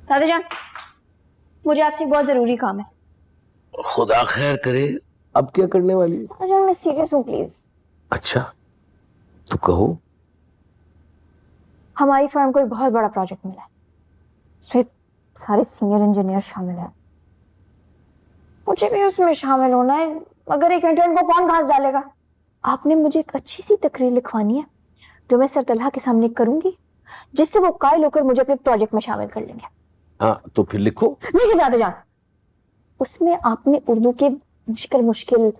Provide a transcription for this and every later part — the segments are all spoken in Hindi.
दादा जान, मुझे आपसे एक बहुत जरूरी काम है। खुदा खैर करे। अब क्या करने वाली? दादा जान, मैं सीरियस हूँ, प्लीज। अच्छा, तो कहो। हमारी फर्म को एक बहुत बड़ा प्रोजेक्ट मिला है, उसमें सारे सीनियर इंजीनियर शामिल हैं। मुझे भी उसमें शामिल होना है, मगर एक इंटर्न को कौन घास डालेगा? आपने मुझे एक अच्छी सी तकरीर लिखवानी है जो मैं सर तलहा के सामने करूंगी, जिससे वो कायल होकर मुझे अपने प्रोजेक्ट में शामिल कर लेंगे। हाँ, तो फिर लिखो। देखिए दादा जान, उसमें आपने उर्दू के मुश्किल मुश्किल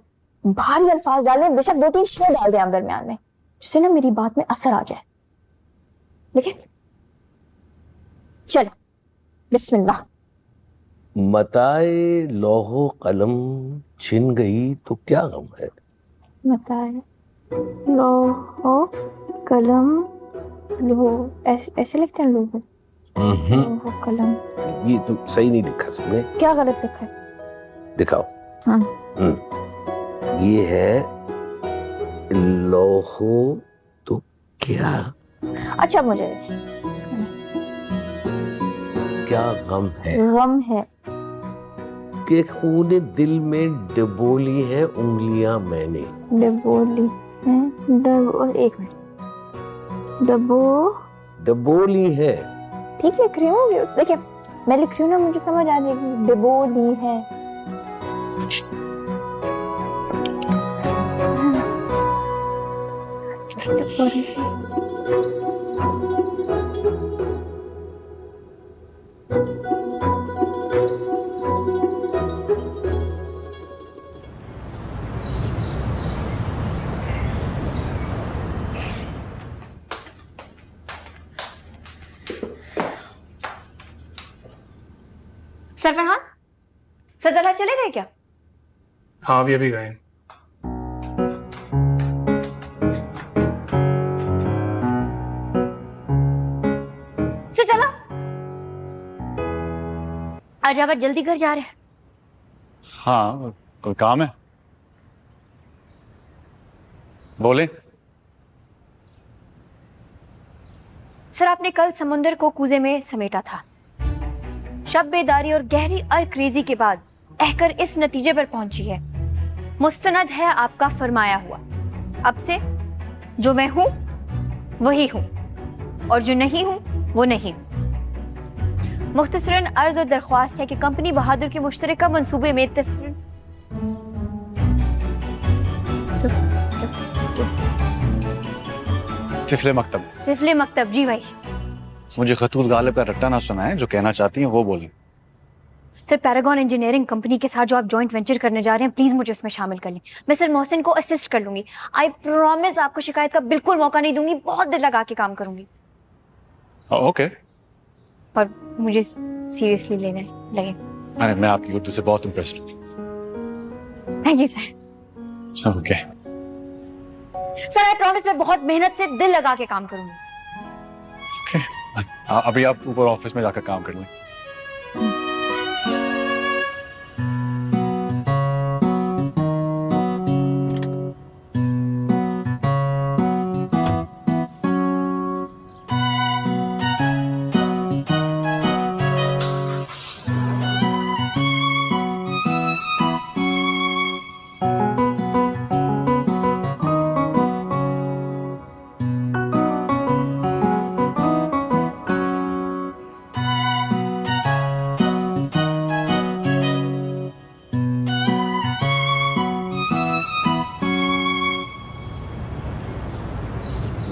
भारी अल्फाज डाले, बेशक 2-3 शेर डाल दें आप दरमियान में, जिससे ना मेरी बात में असर आ जाए। लेकिन चलो, बिस्मिल्लाह। मताए लौहो कलम छिन गई तो क्या गम है। मताए लौहो कलम, लोहो ऐसे लिखते हैं लोग? लोहो कलम, ये तो सही नहीं लिखा तुमने। क्या गलत लिखा है? दिखाओ। हाँ। ये है लौहो तो क्या। अच्छा, मुझे क्या गम है। गम है के खूने दिल में डबोली है उंगलियां मैंने। डबोली है, एक मिनट, डबोली है। ठीक लिख रही हूँ। देखिए, मैं लिख रही हूँ ना, मुझे समझ आ जाएगी। डबोली है। सर फरहान, सर तलहा चले गए क्या? हाँ, अभी गए। सर चला, आज आप जल्दी घर जा रहे हैं? हाँ, कोई काम है? बोले। सर, आपने कल समुंदर को कूजे में समेटा था। शब बेदारी और गहरी अलक्रेजी के बाद अहकर इस नतीजे पर पहुंची है, मुस्तनद है आपका फरमाया हुआ। अब से जो मैं हूं वही हूं, और जो नहीं हूं वो नहीं हूं। मुख्तसरन अर्ज और दरख्वास्त है कि कंपनी बहादुर के मुश्तरका मंसूबे में तिफले मकतब। तिफले मकतब, जी भाई। मुझे खतूत गालिब का रट्टा ना सुना है, जो कहना चाहती हैं वो बोली। सर, पैरागॉन इंजीनियरिंग कंपनी के साथ जो आप जॉइंट वेंचर करने जा रहे हैं, प्लीज मुझे उसमें शामिल कर लें। मैं सर मोहसिन को असिस्ट कर लूंगी। आई प्रॉमिस, आपको शिकायत का बिल्कुल मौका नहीं दूंगी। बहुत दिल लगा के काम करूंगी। ओके। पर मुझे सीरियसली लेने लगे। अरे, मैं आपकी उर्दू से बहुत इम्प्रेस्ड हूँ। Thank you sir. Okay. Sir, I promise, मैं बहुत मेहनत से दिल लगा के काम करूंगी। ओके, अभी आप ऊपर ऑफिस में जाकर काम कर लें।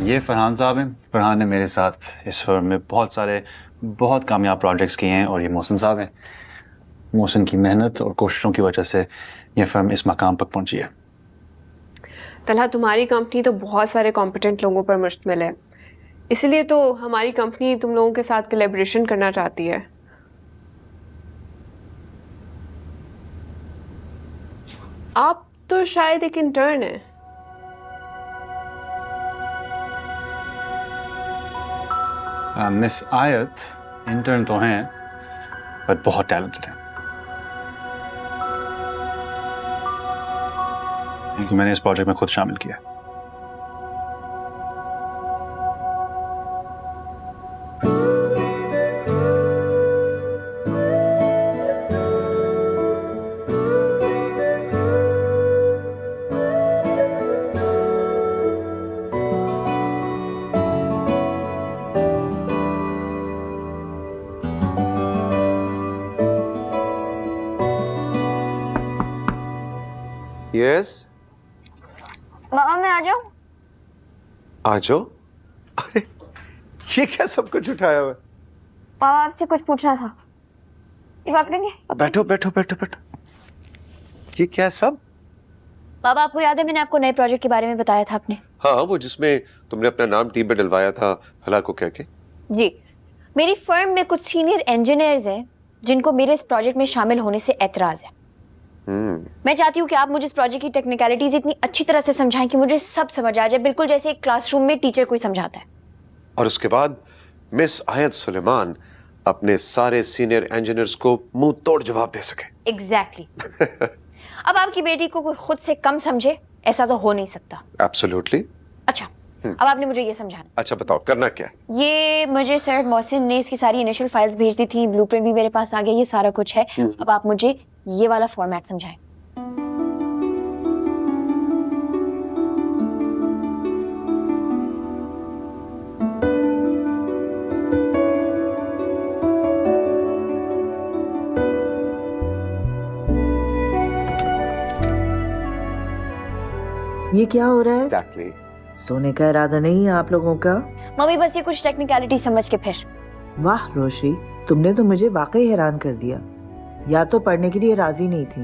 ये फरहान साहब हैं। फरहान ने मेरे साथ इस फर्म में बहुत कामयाब प्रोजेक्ट्स किए हैं, और ये मोहसिन साहब हैं। मोहसिन की मेहनत और कोशिशों की वजह से ये फर्म इस मकाम तक पहुंची है। तलहा, तुम्हारी कंपनी तो बहुत सारे कॉम्पिटेंट लोगों पर मुश्तमिल है, इसलिए तो हमारी कंपनी तुम लोगों के साथ कोलैबोरेशन करना चाहती है। आप तो शायद एक इंटर्न है। मिस आयत इंटर्न तो हैं, बट बहुत टैलेंटेड हैं। इनको मैंने इस प्रोजेक्ट में खुद शामिल किया। यस मामा मैं आ जाऊं? आ जाओ। अरे ये क्या सब कुछ उठाया हुआ है? पापा आपसे कुछ पूछना था। ये बात करेंगे? बैठो बैठो बैठो बैठो। ये क्या सब? पापा आपको याद है मैंने आपको नए प्रोजेक्ट के बारे में बताया था आपने? हाँ, वो जिसमें तुमने अपना नाम टीम में डलवाया था, भला को क्या के? जी, मेरी फर्म में कुछ सीनियर इंजीनियर्स हैं जिनको मेरे इस प्रोजेक्ट में शामिल होने से एतराज है। मैं चाहती हूँ कि आप मुझे इस प्रोजेक्ट की टेक्निकलिटीज इतनी अच्छी तरह से समझाएं कि मुझे सब समझ आ जाए, बिल्कुल जैसे एक क्लासरूम में टीचर कोई समझाता है। और उसके बाद मिस आयत सुलेमान अपने सारे सीनियर इंजीनियर्स को मुंह तोड़ जवाब दे सके। एग्जैक्टली। अब आपकी बेटी को कोई खुद से कम समझे, ऐसा तो हो नहीं सकता। एब्सोल्युटली। अच्छा, अब आपने मुझे ये समझाना। अच्छा बताओ करना क्या है? ये मुझे सर मोहसिन ने इसकी सारी इनिशियल फाइल्स भेज दी थी, ब्लूप्रिंट भी मेरे पास आ गया, ये सारा कुछ है। अब आप मुझे ये वाला फॉर्मेट समझाएं। ये क्या हो रहा है? एग्जैक्टली। सोने का इरादा नहीं है आप लोगों का? मम्मी बस ये कुछ टेक्निकलिटी समझ के फिर। वाह रोशी, तुमने तो मुझे वाकई हैरान कर दिया। या तो पढ़ने के लिए राजी नहीं थी,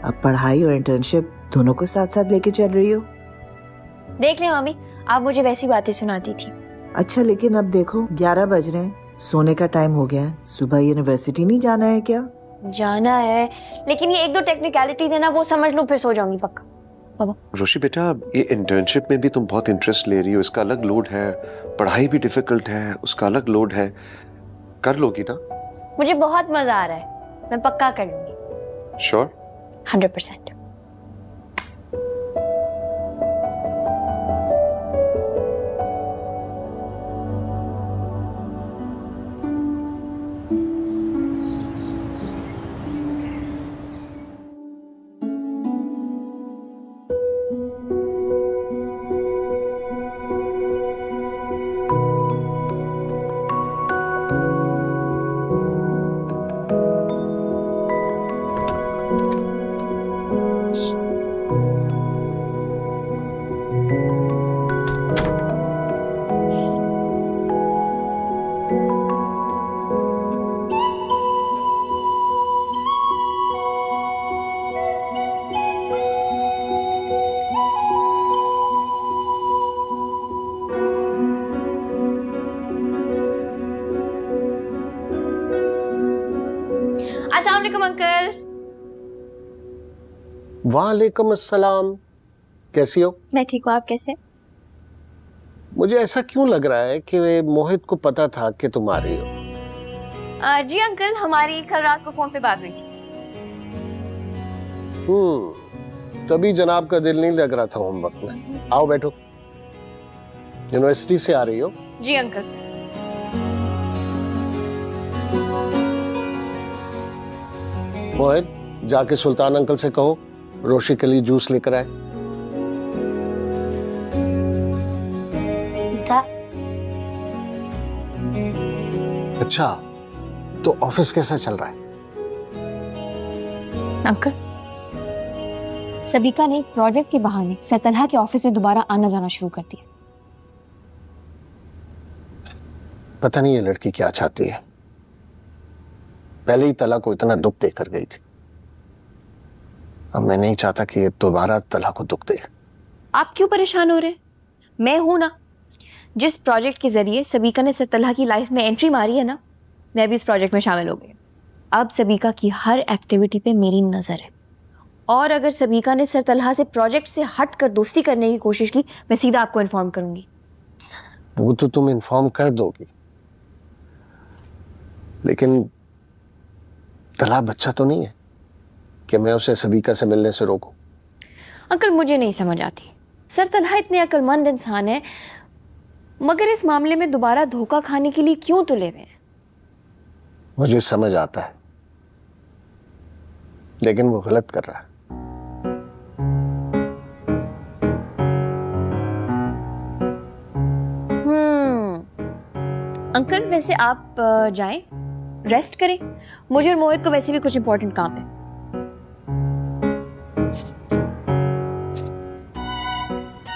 अब पढ़ाई और इंटर्नशिप दोनों को साथ साथ लेके चल रही हो। देख ले मम्मी, आप मुझे वैसी बातें सुनाती थी। अच्छा लेकिन अब देखो 11 बज रहे हैं, सोने का टाइम हो गया है। सुबह यूनिवर्सिटी नहीं जाना है क्या? जाना है, लेकिन ये एक दो टेक्निकलिटी है ना, वो समझ लूं फिर सो जाऊंगी पक्का। बाबा रोशी बेटा, ये इंटर्नशिप में भी तुम बहुत इंटरेस्ट ले रही हो, इसका अलग लोड है, पढ़ाई भी डिफिकल्ट है, उसका अलग लोड है, कर लोगी ना? मुझे बहुत मजा आ रहा है, मैं पक्का कर लूंगी। श्योर? 100%। अस्सलाम वालेकुम अंकल। वालेकुम अस्सलाम। कैसी हो? मैं ठीक हूँ, आप कैसे? मुझे ऐसा क्यों लग रहा है कि मोहित को पता था कि तुम आ रही हो? जी अंकल, हमारी कल रात को फोन पे बात हुई थी। तभी जनाब का दिल नहीं लग रहा था होमवर्क में। आओ बैठो। यूनिवर्सिटी से आ रही हो? जी अंकल। मोहित, जाके सुल्तान अंकल से कहो रोशी के लिए जूस लेकर आए। अच्छा, तो ऑफिस कैसा चल रहा है? अंकल, सबिका ने प्रोजेक्ट के बहाने सतलहा के ऑफिस में दोबारा आना जाना शुरू कर दिया। पता नहीं ये लड़की क्या चाहती है। पहले ही तला को इतना दुख देकर गई थी, अब मैं नहीं चाहता कि ये दोबारा तला को दुख दे। आप क्यों परेशान हो रहे हैं? मैं हूं ना। जिस प्रोजेक्ट के जरिए सबिका ने सतलहा की लाइफ में एंट्री मारी है ना, मैं भी इस प्रोजेक्ट में शामिल हो गई। अब सबिका की हर एक्टिविटी पे मेरी नजर है, और अगर सबिका ने सतलहा से प्रोजेक्ट से हट कर दोस्ती करने की कोशिश की, मैं सीधा आपको इन्फॉर्म करूंगी। वो तो तुम इन्फॉर्म कर दोगी, लेकिन तला बच्चा तो नहीं है कि मैं उसे सबिका से मिलने से रोकूं। अंकल मुझे नहीं समझ आती, सर तलहा इतने अक्लमंद इंसान है, मगर इस मामले में दोबारा धोखा खाने के लिए क्यों तुले हुए हैं? मुझे समझ आता है, लेकिन वो गलत कर रहा है। अंकल वैसे आप जाएं, रेस्ट करें। मुझे और मोहित को वैसे भी कुछ इंपॉर्टेंट काम है।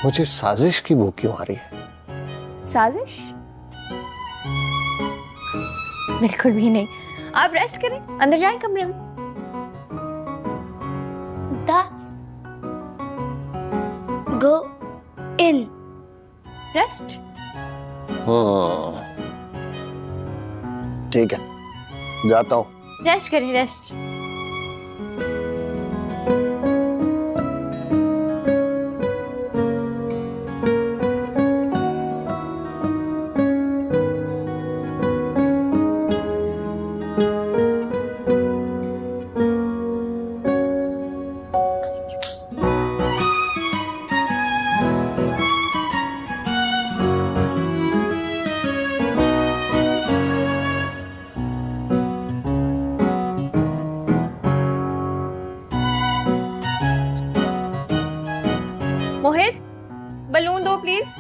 मुझे साजिश की भूख क्यों आ रही है? साजिश? बिल्कुल भी नहीं। आप रेस्ट करें, अंदर जाएं कमरे में। गो इन। रेस्ट। ठीक है, जाता हूँ। रेस्ट करें, रेस्ट। मोहित, बलून दो प्लीज।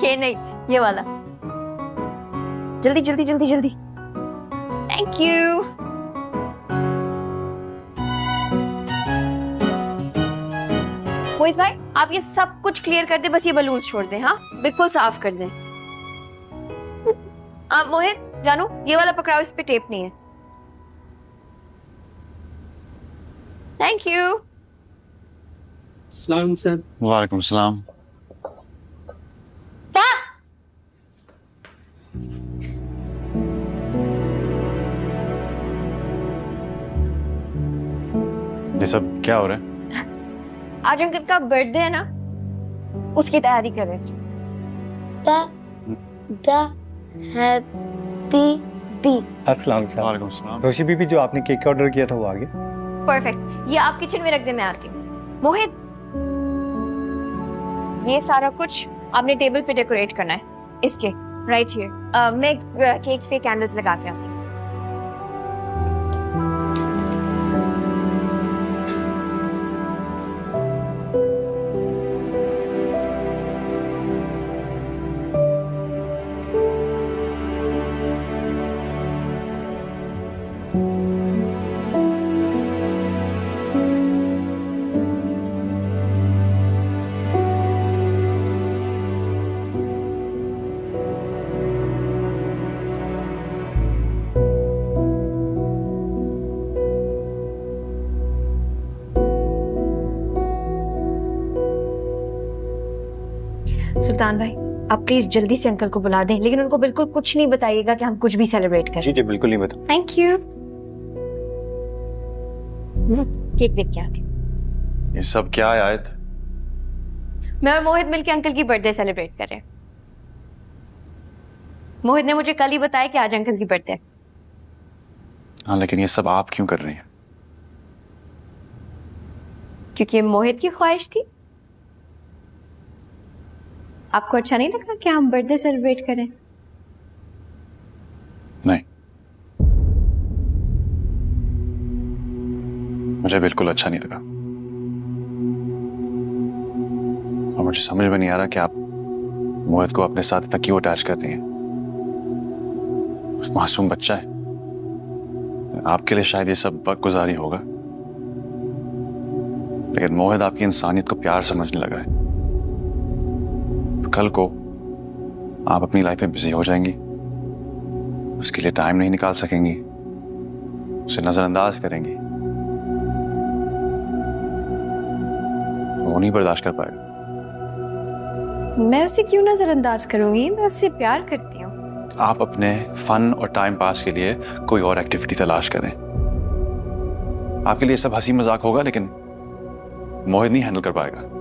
ये नहीं, ये वाला। जल्दी जल्दी जल्दी जल्दी। Thank you. मोहित भाई, आप ये सब कुछ क्लियर कर दे, बस ये बलून छोड़ दें। हाँ, बिल्कुल साफ कर दें। आप मोहित, जानू, ये वाला पकड़ाओ, इस पे टेप नहीं है। Thank you. सलाम सर। वालेकुम सलाम। ये सब क्या हो रहा है? आज अंकल का बर्थडे है ना, उसकी तैयारी कर रहे थे। Happy B. अस्सलाम सर। वालेकुम सलाम। रोशी बीबी, जो आपने केक ऑर्डर किया था वो आ गया। परफेक्ट, ये आप किचन में रख दे, मैं आती हूँ। मोहित, ये सारा कुछ आपने टेबल पे डेकोरेट करना है, इसके राइट हियर। मैं केक पे कैंडल्स लगा के आती हूँ। सुल्तान भाई, आप प्लीज जल्दी से अंकल को बुला दें, लेकिन उनको बिल्कुल कुछ नहीं बताइएगा कि हम कुछ भी सेलिब्रेट करें। जी जी बिल्कुल नहीं बता। Thank you. केक देख के आती हूँ। ये सब क्या है आयत? मैं और मोहित मिलके अंकल की बर्थडे सेलिब्रेट कर रहे हैं। मोहित ने मुझे कल ही बताया कि आज अंकल की बर्थडे है। हाँ, लेकिन ये सब आप क्यों कर रही हैं? क्योंकि ये मोहित की ख्वाहिश थी। आपको अच्छा नहीं लगा कि हम बर्थडे सेलिब्रेट करें? नहीं, मुझे बिल्कुल अच्छा नहीं लगा। और मुझे समझ में नहीं आ रहा कि आप मोहित को अपने साथ इतना क्यों अटैच कर रही हैं। मासूम बच्चा है, आपके लिए शायद ये सब वक्त गुजारी होगा, लेकिन मोहित आपकी इंसानियत को प्यार समझने लगा है। कल को आप अपनी लाइफ में बिजी हो जाएंगी, उसके लिए टाइम नहीं निकाल सकेंगी, उसे नजरअंदाज करेंगी, वो नहीं बर्दाश्त कर पाएगा। मैं उसे क्यों नजरअंदाज करूंगी? मैं उससे प्यार करती हूँ। आप अपने फन और टाइम पास के लिए कोई और एक्टिविटी तलाश करें। आपके लिए सब हंसी मजाक होगा, लेकिन मोहित नहीं हैंडल कर पाएगा।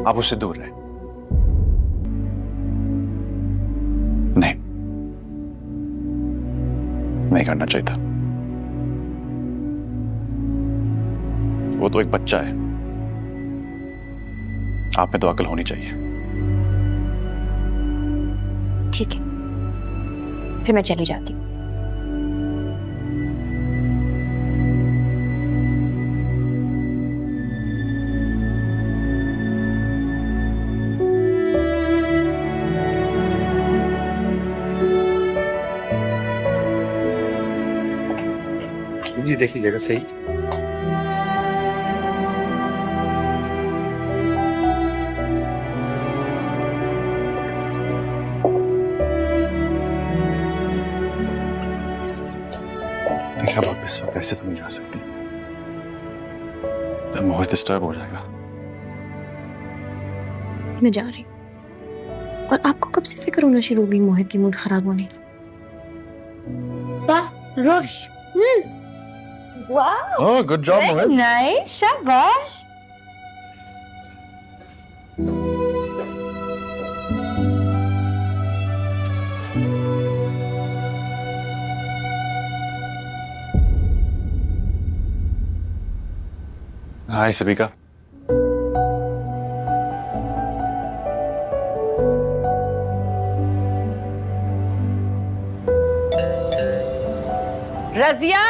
आप उससे दूर रहें। नहीं करना चाहिए था। वो तो एक बच्चा है, आप में तो अकल होनी चाहिए। ठीक है, फिर मैं चली जाती हूँ। लीजिए देख लीजिएगा सही। देखा बाप, इस वक्त ऐसे तो नहीं जा सकती, तब मोहित डिस्टर्ब हो जाएगा। मैं जा रही हूँ। और आपको कब से फिक्र होना शुरू हो गई मोहित की मूड खराब होने की? रोश वाह, ओह गुड जॉब मोहित। नाइस, शाबाश। हाय सबिका। रजिया,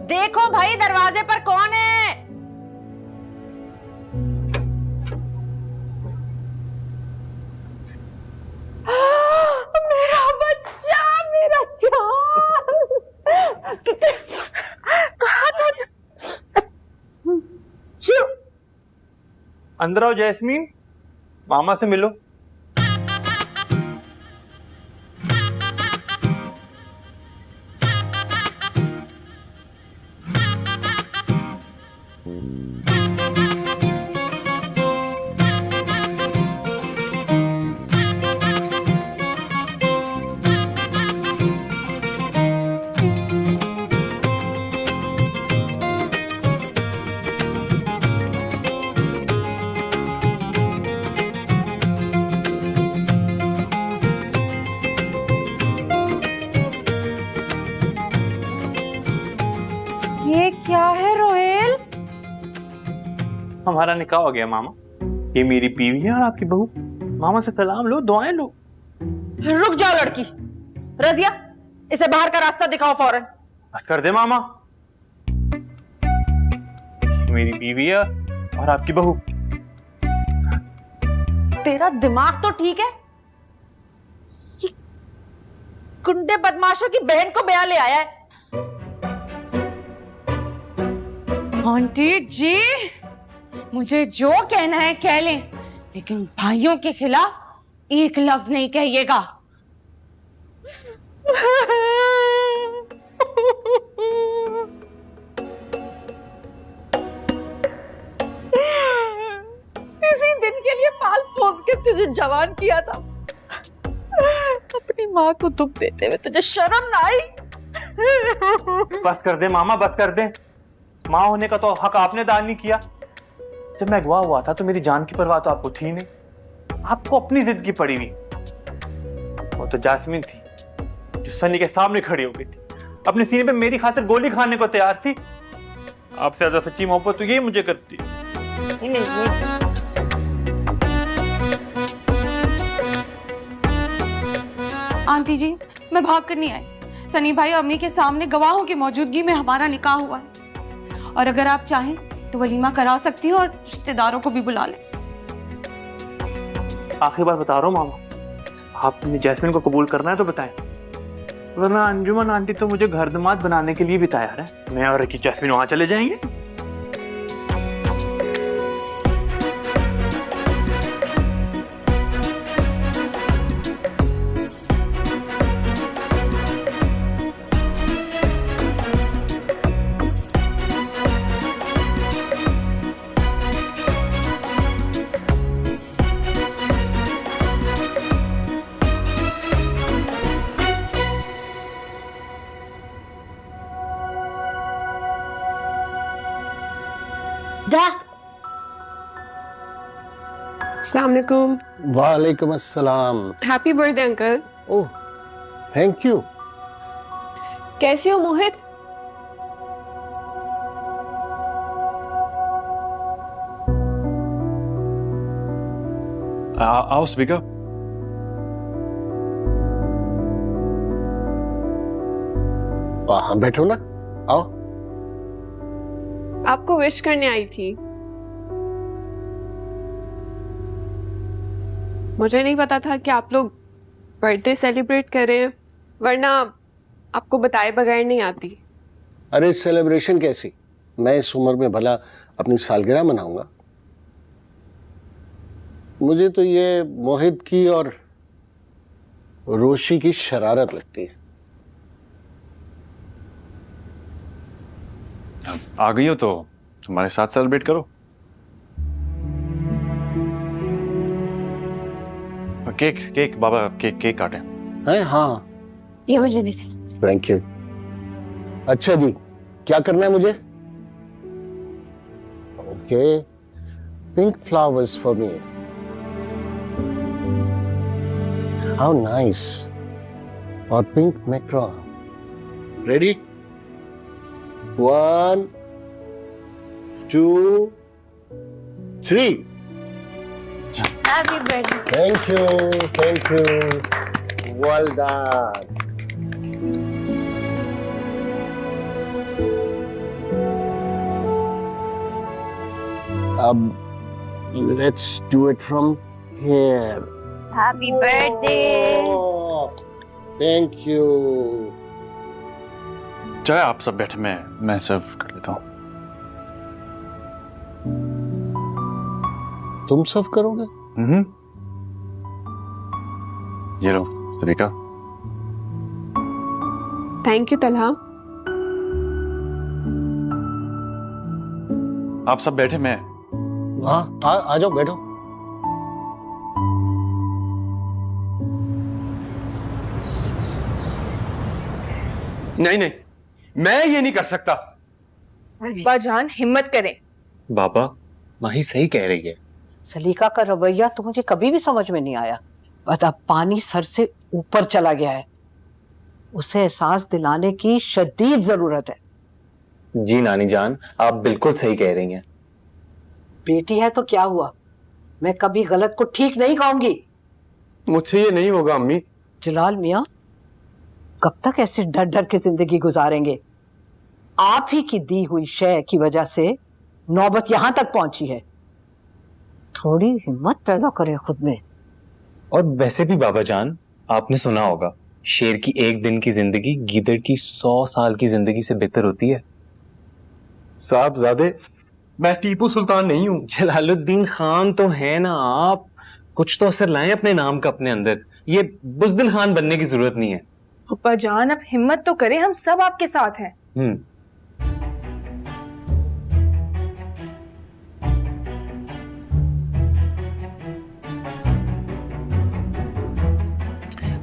देखो भाई दरवाजे पर कौन है? मेरा बच्चा, मेरा जान। कहाँ था? अंदर आओ जैस्मीन, मामा से मिलो। ये क्या है रोहेल? हमारा निकाह हो गया मामा। ये मेरी बीवी है और आपकी बहू। मामा से सलाम लो, दुआएं लो। रुक जाओ लड़की। रजिया, इसे बाहर का रास्ता दिखाओ फौरन। बस कर दे मामा। मेरी बीवी है और आपकी बहू। तेरा दिमाग तो ठीक है? ये गुंडे बदमाशों की बहन को ब्याह ले आया है। आंटी जी, मुझे जो कहना है कह लें, लेकिन भाइयों के खिलाफ एक लफ्ज नहीं कहिएगा। इसी दिन के लिए पाल पोस के तुझे जवान किया था। अपनी माँ को दुख देते हुए तुझे शर्म ना आई? बस कर दे मामा, बस कर दे। माँ होने का तो हक आपने दान नहीं किया। जब मैं अगवा हुआ था तो मेरी जान की परवाह तो आपको थी नहीं। आपको अपनी जिद की पड़ी हुई। वो तो जास्मीन थी जो सनी के सामने खड़ी हो गई थी, अपने सीने पे मेरी खातिर गोली खाने को तैयार थी। आपसे ज्यादा सच्ची मोहब्बत तो ये मुझे करती है। आंटी जी, मैं भाग कर नहीं आई। सनी भाई अम्मी के सामने गवाहों की मौजूदगी में हमारा निकाह हुआ है, और अगर आप चाहें तो वलीमा करा सकती हो और रिश्तेदारों को भी बुला लें। आखिरी बार बता रहा हूँ मामा, आपने जैस्मीन को कबूल करना है तो बताएं, वरना अंजुमन आंटी तो मुझे घर दामाद बनाने के लिए भी तैयार है। मैं और रकी जैस्मीन वहां चले जाएंगे। अस्सलाम वालेकुम। वालेकुम अस्सलाम। Happy birthday uncle. Oh thank you. कैसे हो मोहित? आओ सबिका। हाँ बैठो ना, आओ। आपको विश करने आई थी। मुझे नहीं पता था कि आप लोग बर्थडे सेलिब्रेट कर रहे हैं, वरना आपको बताए बगैर नहीं आती। अरे सेलिब्रेशन कैसी, मैं इस उम्र में भला अपनी सालगिरह मनाऊंगा? मुझे तो ये मोहित की और रोशी की शरारत लगती है। आ गई हो तो हमारे साथ सेलिब्रेट करो। केक केक बाबा, केक काटें। हैं? हाँ, ये मुझे नहीं थी। Thank you. अच्छा जी, क्या करना है मुझे? Okay, pink flowers for me. How nice. और pink macaron. Ready? 1 2 3। Happy birthday. Thank you, thank you. Well done. अब let's do it from here. Happy birthday. Oh, thank you. चाहे आप सब बैठे, मैं सर्व कर लेता हूँ। तुम सर्व करोगे? ये लो तरीका। Thank you Talha. आप सब बैठे, मैं हाँ, आ जाओ, बैठो। नहीं नहीं, मैं ये नहीं कर सकता। अब्बा जान हिम्मत करें। बाबा, माही सही कह रही है। सलीका का रवैया तो मुझे कभी भी समझ में नहीं आया, बट अब पानी सर से ऊपर चला गया है। उसे एहसास दिलाने की शदीद जरूरत है। जी नानी जान, आप बिल्कुल सही कह रही हैं। बेटी है तो क्या हुआ, मैं कभी गलत को ठीक नहीं कहूंगी। मुझसे ये नहीं होगा अम्मी। जलाल मियाँ, कब तक ऐसे डर डर के जिंदगी गुजारेंगे? आप ही की दी हुई शय की वजह से नौबत यहां तक पहुंची है। थोड़ी हिम्मत पैदा करें खुद में। और वैसे भी बाबा जान, आपने सुना होगा, शेर की एक दिन की जिंदगी गीदड़ की 100 साल की जिंदगी से बेहतर होती है। साहबजादे, मैं टीपू सुल्तान नहीं हूँ। जलालुद्दीन खान तो है ना आप। कुछ तो असर लाएं अपने नाम का अपने अंदर। ये बुज़दिल खान बनने की जरूरत नहीं है। अब्बा जान अब हिम्मत तो करें, हम सब आपके साथ हैं।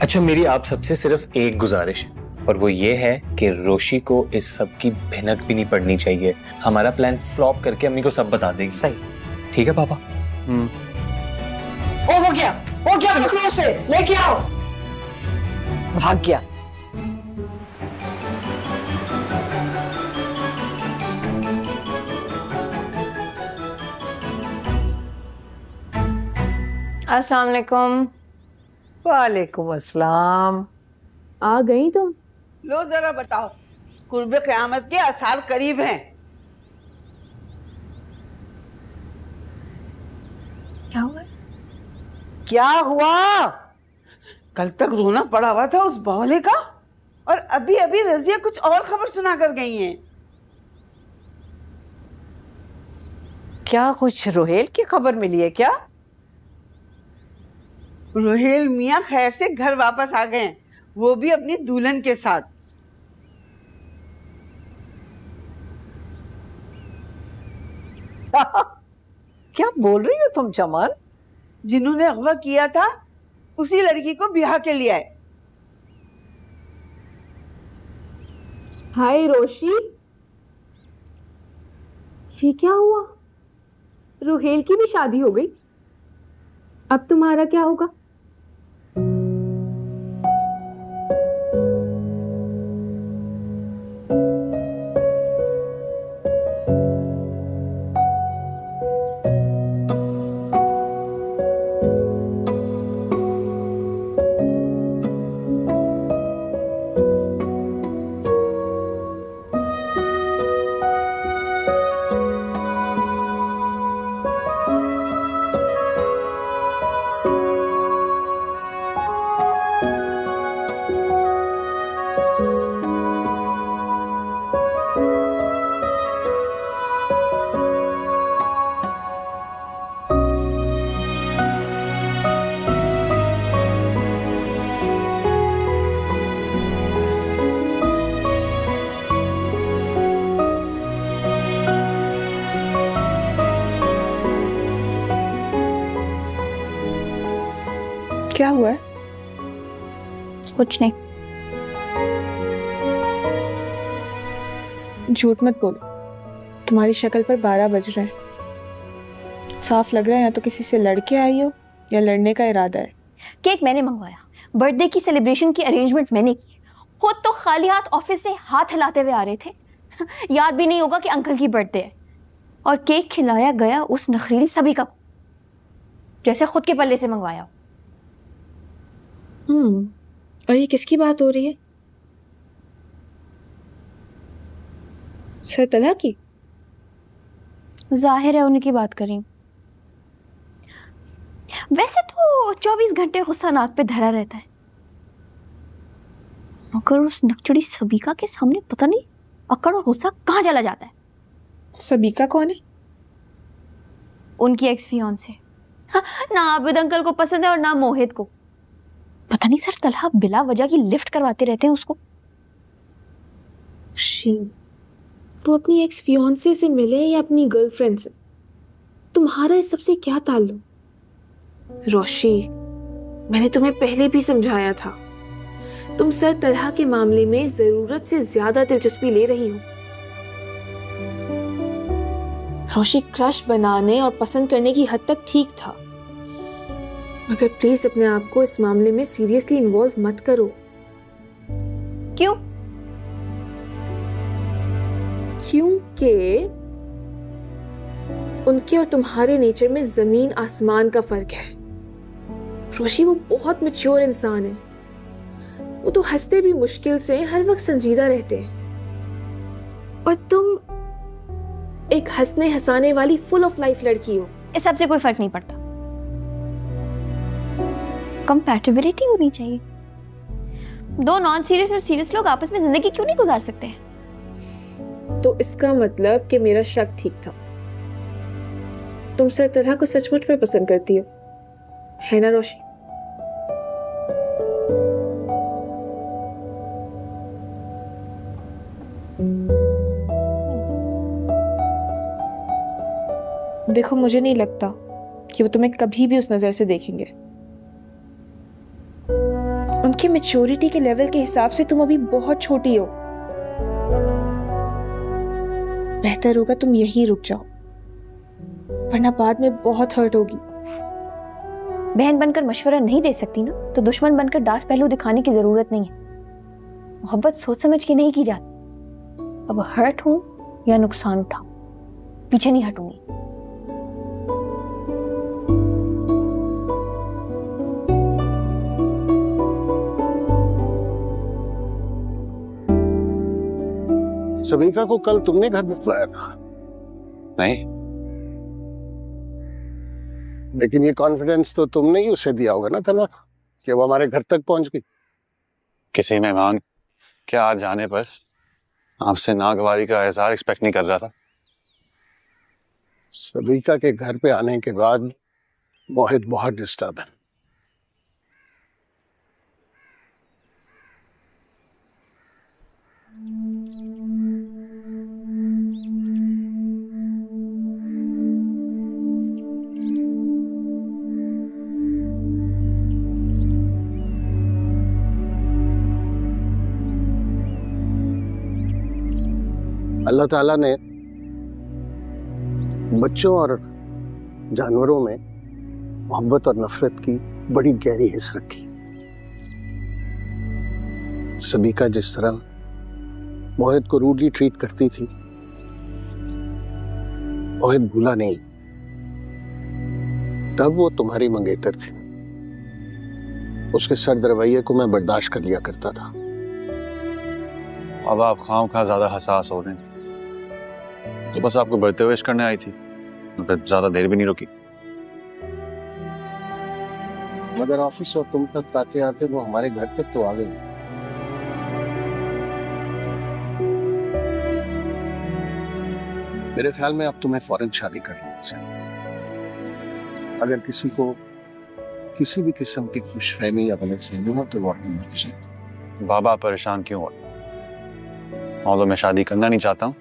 अच्छा, मेरी आप सबसे सिर्फ एक गुजारिश है, और वो ये है कि रोशी को इस सब की भिनक भी नहीं पड़नी चाहिए। हमारा प्लान फ्लॉप करके अम्मी को सब बता देगी। सही। ठीक है पापा? ओ हो गया, पकड़ो उसे, लेके आओ। भाग गया। अस्सलाम वालेकुम। वालेकुम अस्सलाम। आ गई तुम? लो जरा बताओ, कुर्बे क़यामत के आसार करीब हैं। क्या हुआ? क्या हुआ? कल तक रोना पड़ा हुआ था उस बावले का, और अभी अभी रजिया कुछ और खबर सुना कर गई हैं। क्या कुछ रोहेल की खबर मिली है क्या? रोहेल मियाँ खैर से घर वापस आ गए हैं, वो भी अपनी दुल्हन के साथ। क्या बोल रही हो तुम चमन? जिन्होंने अगवा किया था उसी लड़की को ब्याह के लिए आए। हाय रोशी, ये क्या हुआ? रोहेल की भी शादी हो गई, अब तुम्हारा क्या होगा? क्या हुआ है? कुछ नहीं। झूठ मत बोलो, तुम्हारी शक्ल पर 12 बज रहे हैं। साफ लग रहा है या तो किसी से लड़के आई हो या लड़ने का इरादा है। केक मैंने मंगवाया, बर्थडे की सेलिब्रेशन की अरेंजमेंट मैंने की, खुद तो खाली हाथ ऑफिस से हाथ हिलाते हुए आ रहे थे। याद भी नहीं होगा कि अंकल की बर्थडे है। और केक खिलाया गया उस नखरीली सबिका को, जैसे खुद के पल्ले से मंगवाया हो। और ये किसकी बात हो रही है? सर तलहा की? जाहिर है उन्हीं की बात करें। वैसे तो 24 घंटे गुस्सा नाक पे धरा रहता है, मगर उस नकचड़ी सबिका के सामने पता नहीं अकड़ और गुस्सा कहाँ चला जाता है। सबिका कौन है? उनकी एक्स फियांसे। हाँ, ना आबिद अंकल को पसंद है और ना मोहित को। पता नहीं सर तलहा बिला वजह की लिफ्ट करवाते रहते हैं उसको। वो अपनी एक्स फियांसे से मिले या अपनी गर्लफ्रेंड से? तुम्हारा इस सबसे क्या ताल्लुक? रोशी, मैंने तुम्हें पहले भी समझाया था, तुम सर तलहा के मामले में जरूरत से ज्यादा दिलचस्पी ले रही हो। रोशी, क्रश बनाने और पसंद करने की हद तक ठीक था, मगर प्लीज अपने आप को इस मामले में सीरियसली इन्वॉल्व मत करो। क्यों? क्योंकि उनके और तुम्हारे नेचर में जमीन आसमान का फर्क है। रोशी, वो बहुत मैच्योर इंसान है, वो तो हंसते भी मुश्किल से, हर वक्त संजीदा रहते हैं, और तुम एक हंसने हंसाने वाली फुल ऑफ लाइफ लड़की हो। इस सब से कोई फर्क नहीं पड़ता, कंपैटिबिलिटी होनी चाहिए। दो नॉन सीरियस और सीरियस लोग आपस में जिंदगी क्यों नहीं गुजार सकते हैं? तो इसका मतलब कि मेरा शक ठीक था, तुम सर तलहा को सचमुच में पसंद करती हो, है ना रोशी? देखो, मुझे नहीं लगता कि वो तुम्हें कभी भी उस नजर से देखेंगे। उनकी मैच्योरिटी के लेवल के हिसाब से तुम अभी बहुत छोटी हो। बेहतर होगा तुम यहीं रुक जाओ, वरना बाद में बहुत हर्ट होगी। बहन बनकर मशवरा नहीं दे सकती ना, तो दुश्मन बनकर डार्क पहलू दिखाने की जरूरत नहीं है। मोहब्बत सोच समझ के नहीं की जाती। अब हर्ट हूं या नुकसान उठाऊं, पीछे नहीं हटूंगी। सबिका को कल तुमने घर में बुलाया था? नहीं, लेकिन ये कॉन्फिडेंस तो तुमने ही उसे दिया होगा ना तलहा, कि वो हमारे घर तक पहुंच गई। किसी मेहमान के आ जाने पर आपसे नागवारी का इजहार एक्सपेक्ट नहीं कर रहा था। सबिका के घर पे आने के बाद मोहित बहुत डिस्टर्ब है। अल्लाह ताला ने बच्चों और जानवरों में मोहब्बत और नफरत की बड़ी गहरी हिस्स रखी। सबिका जिस तरह मोहित को रूडली ट्रीट करती थी, मोहित भूला नहीं। तब वो तुम्हारी मंगेतर थी, उसके सर्द रवैये को मैं बर्दाश्त कर लिया करता था। अब आप खाम ज्यादा हसास हो रहे हैं, तो बस आपको बढ़ते हुए इश्क करने आई थी, फिर ज्यादा देर भी नहीं रुकी। मदर ऑफिस और तुम तक आते आते वो हमारे घर तक तो आ गई। मेरे ख्याल में अब तुम्हें फौरन शादी कर लेनी चाहिए। अगर किसी को किसी भी किस्म की खुशफहमी या गलतफहमी हो तो वो अपनी मर्जी से। बाबा परेशान क्यों हो? और मैं शादी करना नहीं चाहता हूँ,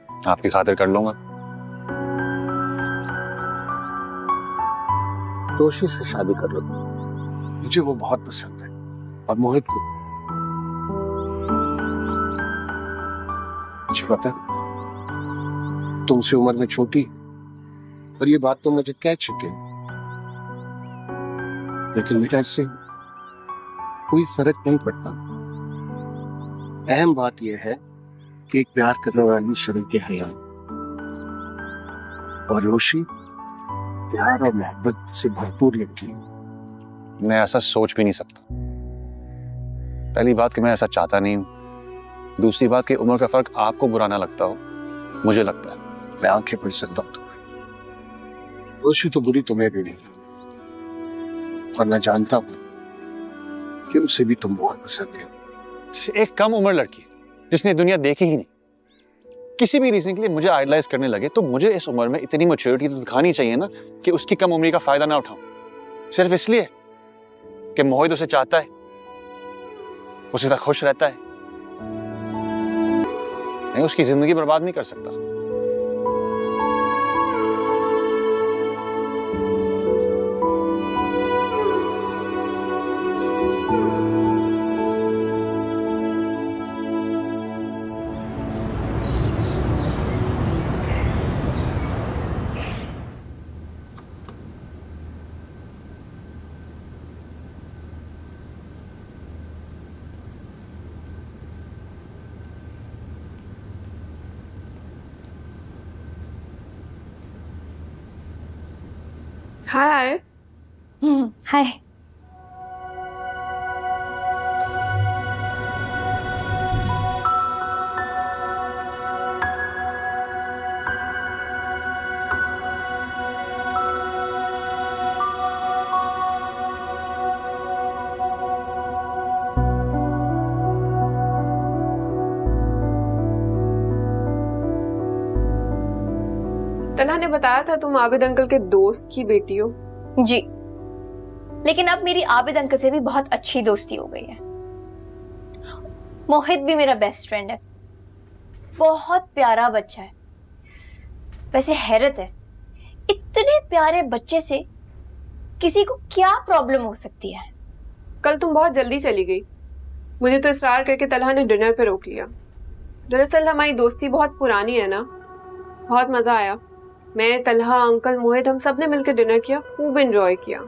आपकी खातिर कर लूंगा। रोशी से शादी कर लो, मुझे वो बहुत पसंद है और मोहित को। मुझे पता तुमसे उम्र में छोटी और ये बात तो मुझे कह चुके, लेकिन बेटा इससे कोई फर्क नहीं पड़ता। अहम बात यह है कि एक प्यार करने वाली शरीक हयात और रोशी प्यार और मोहब्बत से भरपूर लड़की है। मैं ऐसा सोच भी नहीं सकता। पहली बात कि मैं ऐसा चाहता नहीं हूं, दूसरी बात कि उम्र का फर्क आपको बुरा ना लगता हो, मुझे लगता है। मैं आंखें पढ़ सकता हूं तुम्हें। रोशी तो बुरी तुम्हें भी नहीं, और मैं जानता हूं कि उसे भी तुम बहुत पसंद है। एक कम उम्र लड़की जिसने दुनिया देखी ही नहीं, किसी भी रीजन के लिए मुझे आइडलाइज करने लगे, तो मुझे इस उम्र में इतनी मैच्योरिटी तो दिखानी चाहिए ना कि उसकी कम उम्र का फायदा ना उठाऊं, सिर्फ इसलिए कि मोहित उसे चाहता है, उसे तक खुश रहता है। मैं उसकी जिंदगी बर्बाद नहीं कर सकता। हाय। हाय। तन्हा ने बताया था तुम आबिद अंकल के दोस्त की बेटी हो। जी, लेकिन अब मेरी आबिद अंकल से भी बहुत अच्छी दोस्ती हो गई है। मोहित भी मेरा बेस्ट फ्रेंड है, बहुत प्यारा बच्चा है। वैसे हैरत है, इतने प्यारे बच्चे से किसी को क्या प्रॉब्लम हो सकती है। कल तुम बहुत जल्दी चली गई, मुझे तो इसरार करके तन्हा ने डिनर पे रोक लिया। दरअसल हमारी दोस्ती बहुत पुरानी है ना, बहुत मजा आया। मैं, तन्हा, अंकल, मोहित, हम सब ने मिलकर डिनर किया, खूब एंजॉय किया।